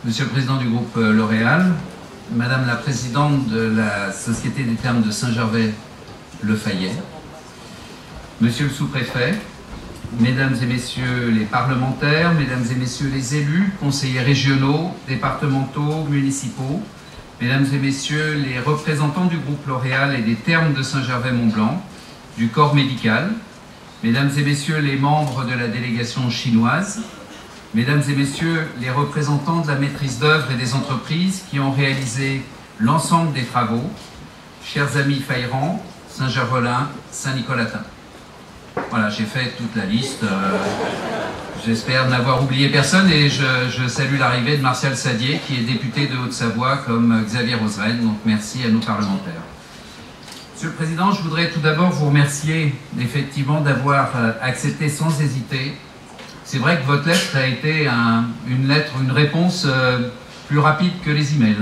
Monsieur le Président du groupe L'Oréal, Madame la Présidente de la Société des Thermes de Saint-Gervais-Le Fayet, Monsieur le Sous-Préfet, Mesdames et Messieurs les parlementaires, Mesdames et Messieurs les élus, conseillers régionaux, départementaux, municipaux, Mesdames et Messieurs les représentants du groupe L'Oréal et des Thermes de Saint-Gervais-Mont-Blanc, du corps médical, Mesdames et Messieurs les membres de la délégation chinoise, Mesdames et Messieurs les représentants de la maîtrise d'œuvre et des entreprises qui ont réalisé l'ensemble des travaux, chers amis Fayran, Saint-Gervelin, Saint-Nicolatin. Voilà, j'ai fait toute la liste. J'espère n'avoir oublié personne et je salue l'arrivée de Martial Sadier qui est député de Haute-Savoie comme Xavier Roseraine, donc merci à nos parlementaires. Monsieur le Président, je voudrais tout d'abord vous remercier effectivement d'avoir accepté sans hésiter. C'est vrai que votre lettre a été une réponse plus rapide que les emails.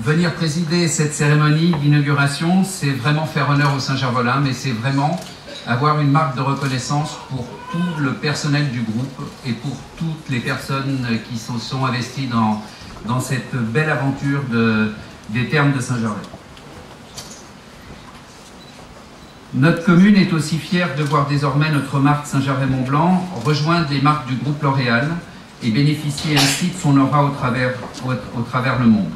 Venir présider cette cérémonie d'inauguration, c'est vraiment faire honneur au Saint-Gervelin, mais c'est vraiment avoir une marque de reconnaissance pour tout le personnel du groupe et pour toutes les personnes qui sont investies dans cette belle aventure des Thermes de Saint-Gervais. Notre commune est aussi fière de voir désormais notre marque Saint-Gervais-Mont-Blanc rejoindre les marques du groupe L'Oréal et bénéficier ainsi de son aura au travers le monde.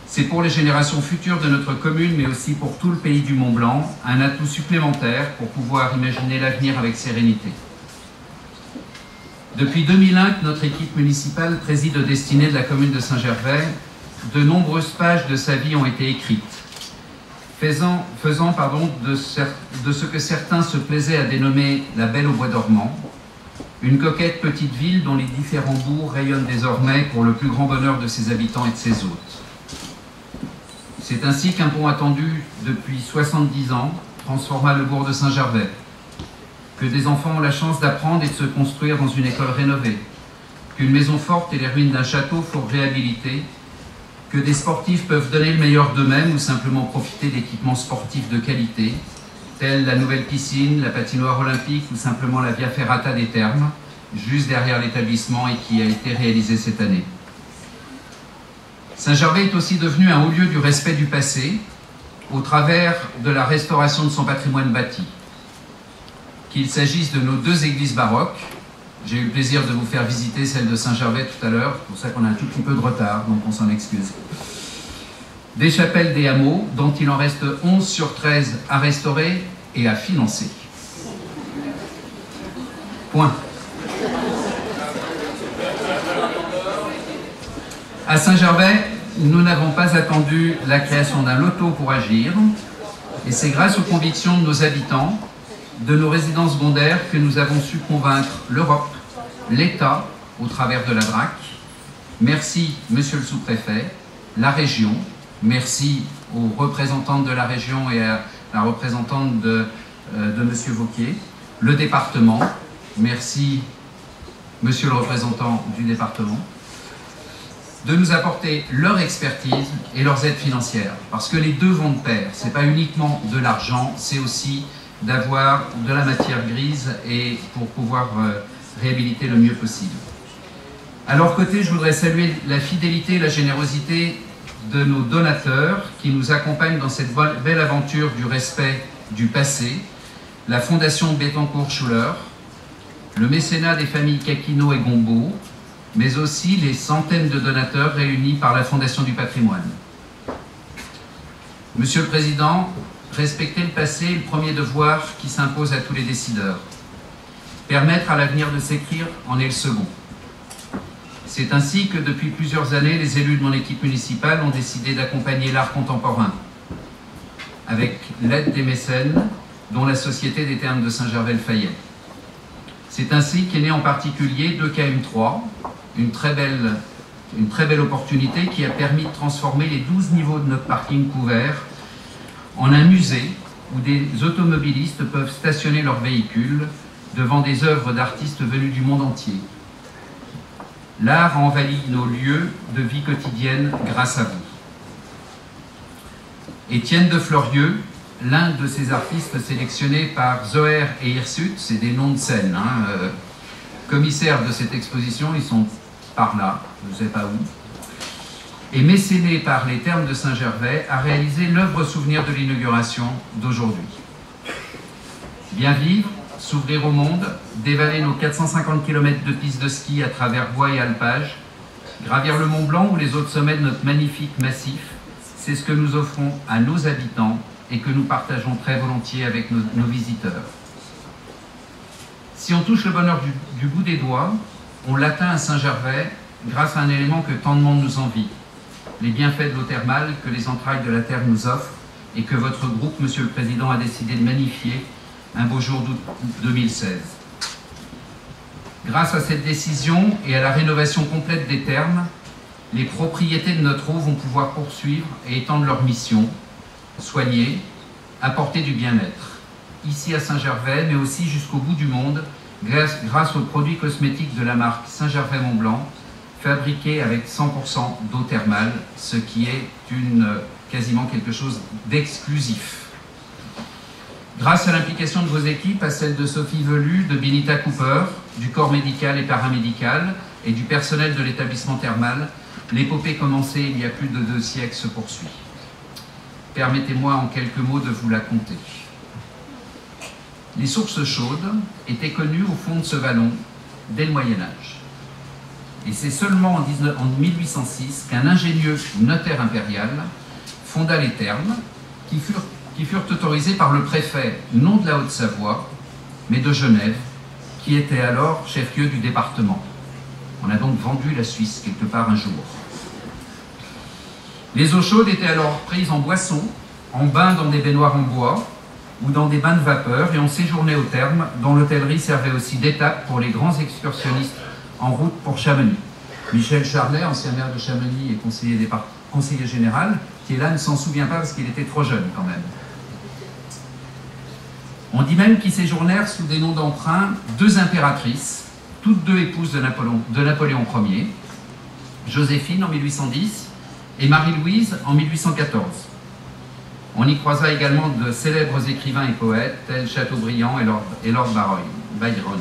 C'est pour les générations futures de notre commune, mais aussi pour tout le pays du Mont-Blanc, un atout supplémentaire pour pouvoir imaginer l'avenir avec sérénité. Depuis 2001 que notre équipe municipale préside aux destinées de la commune de Saint-Gervais, de nombreuses pages de sa vie ont été écrites, faisant de ce que certains se plaisaient à dénommer la Belle au bois dormant, une coquette petite ville dont les différents bourgs rayonnent désormais pour le plus grand bonheur de ses habitants et de ses hôtes. C'est ainsi qu'un pont attendu depuis 70 ans transforma le bourg de Saint-Gervais, que des enfants ont la chance d'apprendre et de se construire dans une école rénovée, qu'une maison forte et les ruines d'un château furent réhabilitées, que des sportifs peuvent donner le meilleur d'eux-mêmes ou simplement profiter d'équipements sportifs de qualité, tels la nouvelle piscine, la patinoire olympique ou simplement la Via Ferrata des Thermes, juste derrière l'établissement et qui a été réalisée cette année. Saint-Gervais est aussi devenu un haut lieu du respect du passé au travers de la restauration de son patrimoine bâti. Qu'il s'agisse de nos deux églises baroques, j'ai eu le plaisir de vous faire visiter celle de Saint-Gervais tout à l'heure, c'est pour ça qu'on a un tout petit peu de retard, donc on s'en excuse. Des chapelles des hameaux, dont il en reste 11 sur 13 à restaurer et à financer. Point. À Saint-Gervais, nous n'avons pas attendu la création d'un loto pour agir, et c'est grâce aux convictions de nos habitants, de nos résidents secondaires, que nous avons su convaincre l'Europe, l'État, au travers de la DRAC. Merci, Monsieur le Sous-Préfet, la région, merci aux représentantes de la région et à la représentante de Monsieur Vauquier, le département, merci, Monsieur le représentant du département, de nous apporter leur expertise et leurs aides financières. Parce que les deux vont de pair. Ce n'est pas uniquement de l'argent, c'est aussi d'avoir de la matière grise et pour pouvoir réhabiliter le mieux possible. À leur côté, je voudrais saluer la fidélité et la générosité de nos donateurs qui nous accompagnent dans cette belle aventure du respect du passé, la Fondation Bettencourt-Schuller, le mécénat des familles Caquino et Gombeau, mais aussi les centaines de donateurs réunis par la Fondation du patrimoine. Monsieur le Président, respecter le passé est le premier devoir qui s'impose à tous les décideurs. Permettre à l'avenir de s'écrire en est le second. C'est ainsi que depuis plusieurs années, les élus de mon équipe municipale ont décidé d'accompagner l'art contemporain, avec l'aide des mécènes, dont la Société des Thermes de Saint-Gervais-Le Fayet. C'est ainsi qu'est né en particulier 2KM3, une très belle opportunité qui a permis de transformer les 12 niveaux de notre parking couvert en un musée où des automobilistes peuvent stationner leurs véhicules devant des œuvres d'artistes venus du monde entier. L'art a envahi nos lieux de vie quotidienne grâce à vous. Étienne de Fleurieux, l'un de ces artistes sélectionnés par Zoher et Hirsute, c'est des noms de scène, commissaires de cette exposition, ils sont par là, je ne sais pas où, et mécéné par les Thermes de Saint-Gervais, a réalisé l'œuvre souvenir de l'inauguration d'aujourd'hui. Bien vivre, s'ouvrir au monde, dévaler nos 450 km de pistes de ski à travers bois et alpages, gravir le Mont Blanc ou les autres sommets de notre magnifique massif, c'est ce que nous offrons à nos habitants et que nous partageons très volontiers avec nos visiteurs. Si on touche le bonheur du bout des doigts, on l'atteint à Saint-Gervais grâce à un élément que tant de monde nous envie, les bienfaits de l'eau thermale que les entrailles de la Terre nous offrent et que votre groupe, Monsieur le Président, a décidé de magnifier un beau jour d'août 2016. Grâce à cette décision et à la rénovation complète des thermes, les propriétés de notre eau vont pouvoir poursuivre et étendre leur mission, soigner, apporter du bien-être, ici à Saint-Gervais, mais aussi jusqu'au bout du monde, grâce aux produits cosmétiques de la marque Saint-Gervais-Mont-Blanc, fabriqués avec 100% d'eau thermale, ce qui est quasiment quelque chose d'exclusif. Grâce à l'implication de vos équipes, à celle de Sophie Velu, de Benita Cooper, du corps médical et paramédical et du personnel de l'établissement thermal, l'épopée commencée il y a plus de 2 siècles se poursuit. Permettez-moi en quelques mots de vous la conter. Les sources chaudes étaient connues au fond de ce vallon dès le Moyen-Âge. Et c'est seulement en 1806 qu'un ingénieux notaire impérial fonda les thermes qui furent autorisés par le préfet, non de la Haute-Savoie, mais de Genève, qui était alors chef-lieu du département. On a donc vendu la Suisse quelque part un jour. Les eaux chaudes étaient alors prises en boisson, en bain dans des baignoires en bois ou dans des bains de vapeur, et on séjournait aux thermes, dont l'hôtellerie servait aussi d'étape pour les grands excursionnistes en route pour Chamonix. Michel Charlet, ancien maire de Chamonix et conseiller général, qui est là, ne s'en souvient pas parce qu'il était trop jeune quand même. On dit même qu'ils séjournèrent sous des noms d'emprunt 2 impératrices, toutes 2 épouses de Napoléon Ier, Joséphine en 1810 et Marie-Louise en 1814. On y croisa également de célèbres écrivains et poètes tels Chateaubriand et Lord Byron.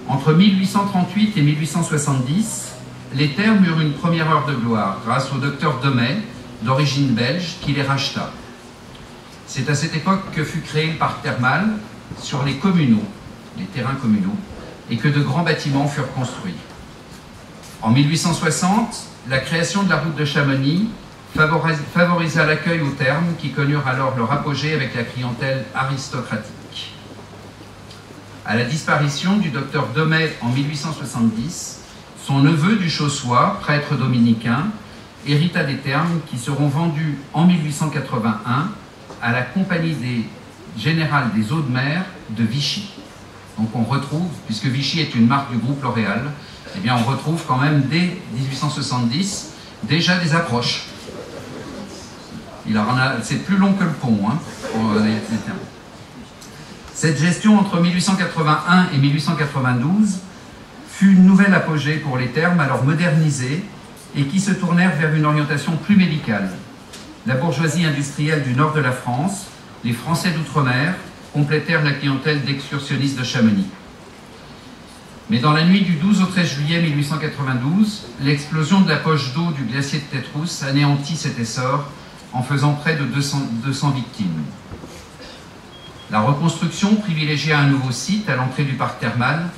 Entre 1838 et 1870, les thermes eurent une première heure de gloire grâce au docteur Domey, d'origine belge, qui les racheta. C'est à cette époque que fut créé le parc thermal sur les communaux, les terrains communaux, et que de grands bâtiments furent construits. En 1860, la création de la route de Chamonix favorisa l'accueil aux thermes qui connurent alors leur apogée avec la clientèle aristocratique. À la disparition du docteur Domey en 1870, son neveu du Chaussois, prêtre dominicain, hérita des thermes qui seront vendus en 1881 à la Compagnie Générale des Eaux de Mer de Vichy. Donc on retrouve, puisque Vichy est une marque du groupe L'Oréal, eh bien on retrouve quand même dès 1870 déjà des approches. C'est plus long que le pont, hein, pour les termes. Cette gestion entre 1881 et 1892 fut une nouvelle apogée pour les thermes alors modernisés et qui se tournèrent vers une orientation plus médicale. La bourgeoisie industrielle du nord de la France, les Français d'outre-mer, complétèrent la clientèle d'excursionnistes de Chamonix. Mais dans la nuit du 12 au 13 juillet 1892, l'explosion de la poche d'eau du glacier de Tétrousse anéantit cet essor en faisant près de 200 victimes. La reconstruction privilégia un nouveau site à l'entrée du parc thermal,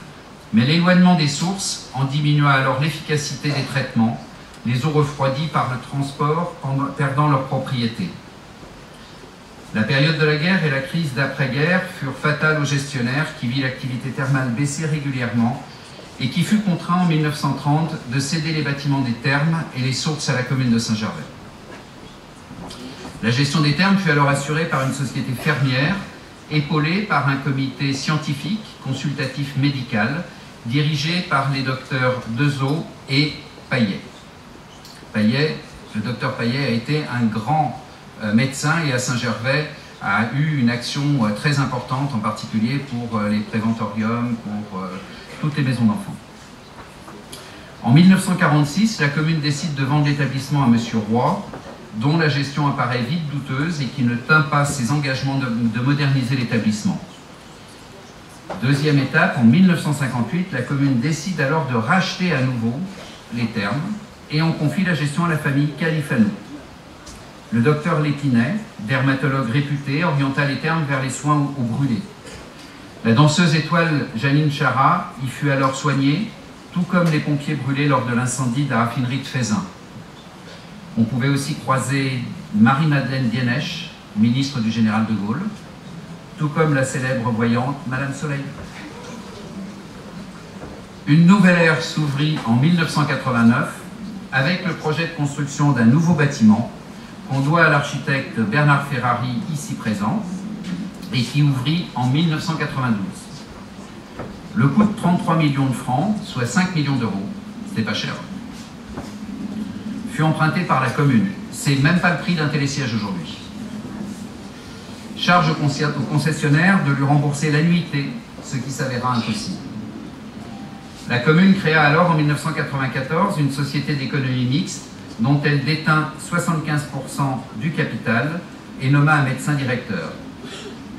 mais l'éloignement des sources en diminua alors l'efficacité des traitements, les eaux refroidies par le transport perdant leur propriété. La période de la guerre et la crise d'après-guerre furent fatales au gestionnaire qui vit l'activité thermale baisser régulièrement et qui fut contraint en 1930 de céder les bâtiments des thermes et les sources à la commune de Saint-Gervais. La gestion des thermes fut alors assurée par une société fermière, épaulée par un comité scientifique, consultatif médical, dirigé par les docteurs Dezeau et Paillet. Le docteur Paillet a été un grand médecin et à Saint-Gervais a eu une action très importante, en particulier pour les préventoriums, pour toutes les maisons d'enfants. En 1946, la commune décide de vendre l'établissement à M. Roy, dont la gestion apparaît vite douteuse et qui ne tint pas ses engagements de moderniser l'établissement. Deuxième étape, en 1958, la commune décide alors de racheter à nouveau les thermes et on confie la gestion à la famille Califano. Le docteur Lépinet, dermatologue réputé, orienta les thermes vers les soins aux brûlés. La danseuse étoile Janine Chara y fut alors soignée, tout comme les pompiers brûlés lors de l'incendie de la raffinerie de Faisin. On pouvait aussi croiser Marie-Madeleine Dienesch, ministre du général de Gaulle, tout comme la célèbre voyante Madame Soleil. Une nouvelle ère s'ouvrit en 1989 avec le projet de construction d'un nouveau bâtiment qu'on doit à l'architecte Bernard Ferrari, ici présent, et qui ouvrit en 1992. Le coût de 33 millions de francs, soit 5 millions d'euros, c'était pas cher, fut emprunté par la commune. C'est même pas le prix d'un télésiège aujourd'hui. Charge au concessionnaire de lui rembourser l'annuité, ce qui s'avéra impossible. La commune créa alors en 1994 une société d'économie mixte dont elle détint 75% du capital et nomma un médecin directeur.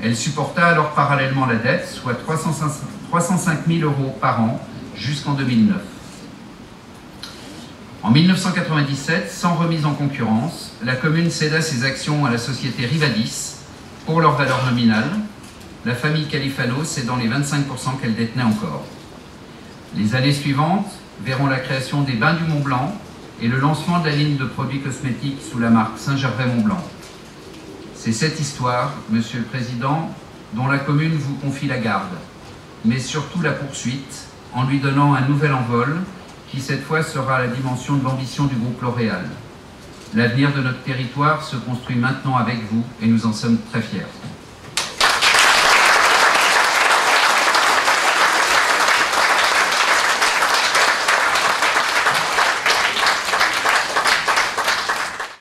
Elle supporta alors parallèlement la dette, soit 305 000 euros par an jusqu'en 2009. En 1997, sans remise en concurrence, la commune céda ses actions à la société Rivadis pour leur valeur nominale, la famille Califano cédant les 25% qu'elle détenait encore. Les années suivantes verront la création des Bains du Mont-Blanc et le lancement de la ligne de produits cosmétiques sous la marque Saint-Gervais-Mont-Blanc. C'est cette histoire, Monsieur le Président, dont la commune vous confie la garde, mais surtout la poursuite, en lui donnant un nouvel envol, qui cette fois sera à la dimension de l'ambition du groupe L'Oréal. L'avenir de notre territoire se construit maintenant avec vous et nous en sommes très fiers.